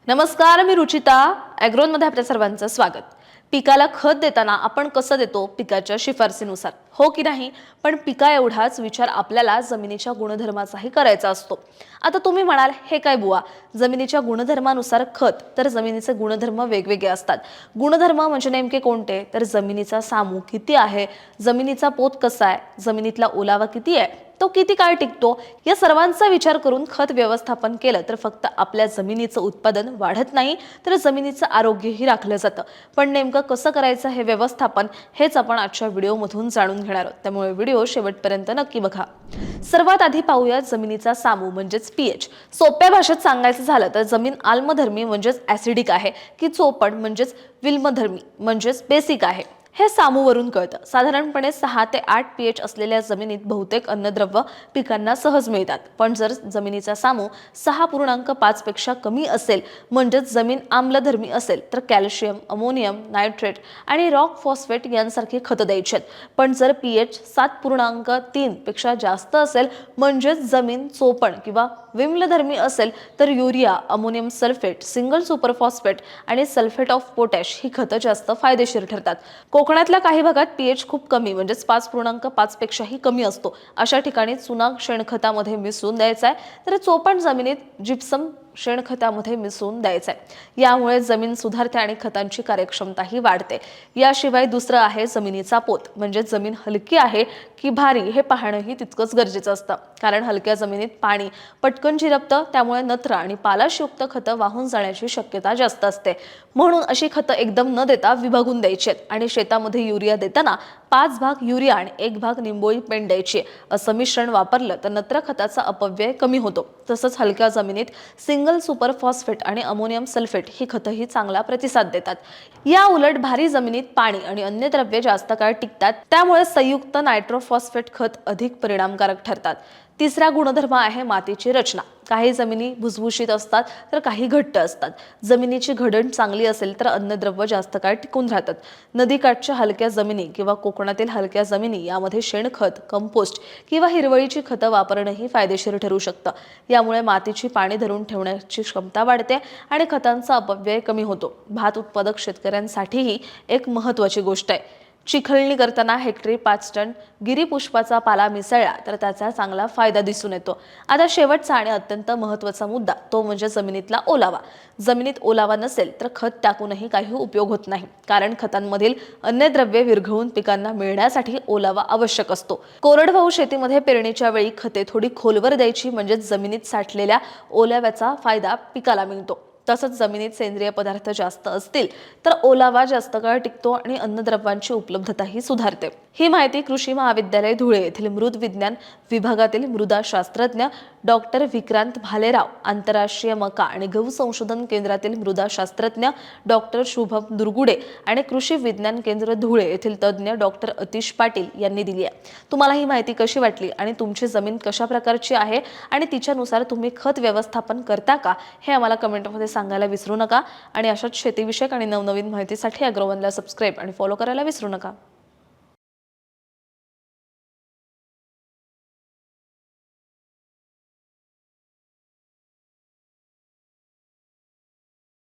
नमस्कार, मी रुचिता. ॲग्रोनमध्ये आपल्या सर्वांचं स्वागत. पिकाला खत देताना आपण कसं देतो? पिकाच्या शिफारसीनुसार, हो की नाही? पण पिका एवढाच विचार आपल्याला जमिनीच्या गुणधर्माचाही करायचा असतो. आता तुम्ही म्हणाल, हे काय बुवा, जमिनीच्या गुणधर्मानुसार खत? तर जमिनीचे गुणधर्म वेगवेगळे असतात. गुणधर्म म्हणजे नेमके कोणते? तर जमिनीचा सामू किती आहे, जमिनीचा पोत कसा आहे, जमिनीतला ओलावा किती आहे, तो किती काळ टिकतो, या सर्वांचा विचार करून खत व्यवस्थापन केलं तर फक्त आपल्या जमिनीचं उत्पादन वाढत नाही, तर जमिनीचं आरोग्यही राखलं जातं. पण नेमकं कसं करायचं हे व्यवस्थापन, हेच आपण आजच्या व्हिडिओमधून जाणून घेणार आहोत. त्यामुळे व्हिडिओ शेवटपर्यंत नक्की बघा. सर्वात आधी पाहूया जमिनीचा सामू म्हणजेच पीएच. सोप्या भाषेत सांगायचं झालं तर जमीन आम्लधर्मी म्हणजेच ऍसिडिक आहे की चोपड म्हणजेच विल्मधर्मी म्हणजेच बेसिक आहे, हे सामूवरून कळतं. साधारणपणे 6 ते 8 पीएच असलेल्या जमिनीत बहुतेक अन्नद्रव्य पिकांना सहज मिळतात. पण जर जमिनीचा सामू 6.5 पेक्षा कमी असेल, म्हणजेच जमीन आम्लधर्मी असेल, तर कॅल्शियम, अमोनियम नायट्रेट आणि रॉक फॉस्फेट यांसारखी खतं द्यायची आहेत. पण जर पीएच 7.3 पेक्षा जास्त असेल, म्हणजेच जमीन चोपण किंवा विम्लधर्मी असेल, तर urea, ammonium sulphate, single superphosphate आणि सल्फेट ऑफ पोटॅश ही खतं जास्त फायदेशीर ठरतात. कोकणातल्या काही भागात पीएच खूप कमी म्हणजेच 5.5 पेक्षाही कमी असतो. अशा ठिकाणी चुना शेणखतामध्ये मिसळून द्यायचा आहे, तर चोपण जमिनीत जिप्सम शेणखतामध्ये मिसळून द्यायचं आहे. यामुळे जमीन सुधारते आणि खतांची कार्यक्षमताही वाढते. याशिवाय दुसरं आहे जमिनीचा पोत, म्हणजे जमीन हलकी आहे की भारी हे पाहणंही तितकंच गरजेचं असतं. कारण हलक्या जमिनीत पाणी पटकन झिरपतं, त्यामुळे नत्र आणि पालाशयुक्त खतं वाहून जाण्याची शक्यता जास्त असते. म्हणून अशी खतं एकदम न देता विभागून द्यायची आहेत आणि शेतामध्ये युरिया देताना 5 भाग युरिया आणि 1 भाग निंबोळी पेंड द्यायची. असं मिश्रण वापरलं तर नत्र खताचा अपव्यय कमी होतो. तसंच हलक्या जमिनीत सिंगल सुपर फॉस्फेट आणि अमोनियम सल्फेट ही खतंही चांगला प्रतिसाद देतात. या उलट भारी जमिनीत पाणी आणि अन्य द्रव्ये जास्त काळ टिकतात, त्यामुळे संयुक्त नायट्रोफॉस्फेट खत अधिक परिणामकारक ठरतात. तिसरा गुणधर्म आहे मातीची रचना. काही जमिनी भुसभुशीत असतात तर काही घट्ट असतात. जमिनीची घडण चांगली असेल तर अन्नद्रव्य जास्त काळ टिकून राहतात. नदीकाठच्या हलक्या जमिनी किंवा कोकणातील हलक्या जमिनी यामध्ये शेणखत, कंपोस्ट किंवा हिरवळीची खतं वापरणंही फायदेशीर ठरू शकतं. यामुळे मातीची पाणी धरून ठेवण्याची क्षमता वाढते आणि खतांचा अपव्यय कमी होतो. भात उत्पादक शेतकऱ्यांसाठीही एक महत्त्वाची गोष्ट आहे. चिखलणी करताना हेक्टरी 5 टन गिरीपुष्पाचा पाला मिसळला तर त्याचा चांगला फायदा दिसून येतो. आता शेवटचा आणि अत्यंत महत्त्वाचा मुद्दा, तो म्हणजे जमिनीतला ओलावा. जमिनीत ओलावा नसेल तर खत टाकूनही काही उपयोग होत नाही, कारण खतांमधील अन्नद्रव्ये विरघळून पिकांना मिळण्यासाठी ओलावा आवश्यक असतो. कोरडवाहू शेतीमध्ये पेरणीच्या वेळी खते थोडी खोलवर द्यायची, म्हणजे जमिनीत साठलेल्या ओलाव्याचा फायदा पिकाला मिळतो. तसंच जमिनीत सेंद्रिय पदार्थ जास्त असतील तर ओलावा जास्त काळ टिकतो आणि अन्नद्रव्यांची उपलब्धताही सुधारते. ही माहिती कृषी महाविद्यालय धुळे येथील मृद विज्ञान विभागातील मृदा शास्त्रज्ञ डॉक्टर विक्रांत भालेराव, आंतरराष्ट्रीय मका आणि गहू संशोधन केंद्रातील मृदा शास्त्रज्ञ डॉक्टर शुभम दुर्गुडे आणि कृषी विज्ञान केंद्र धुळे येथील तज्ज्ञ डॉक्टर अतिश पाटील यांनी दिली आहे. तुम्हाला ही माहिती कशी वाटली आणि तुमची जमीन कशा प्रकारची आहे आणि तिच्यानुसार तुम्ही खत व्यवस्थापन करता का, हे आम्हाला कमेंटमध्ये सांगायला विसरू नका. आणि अशाच शेतीविषयक आणि नवनवीन माहितीसाठी ॲग्रोवनला सबस्क्राईब आणि फॉलो करायला विसरू नका.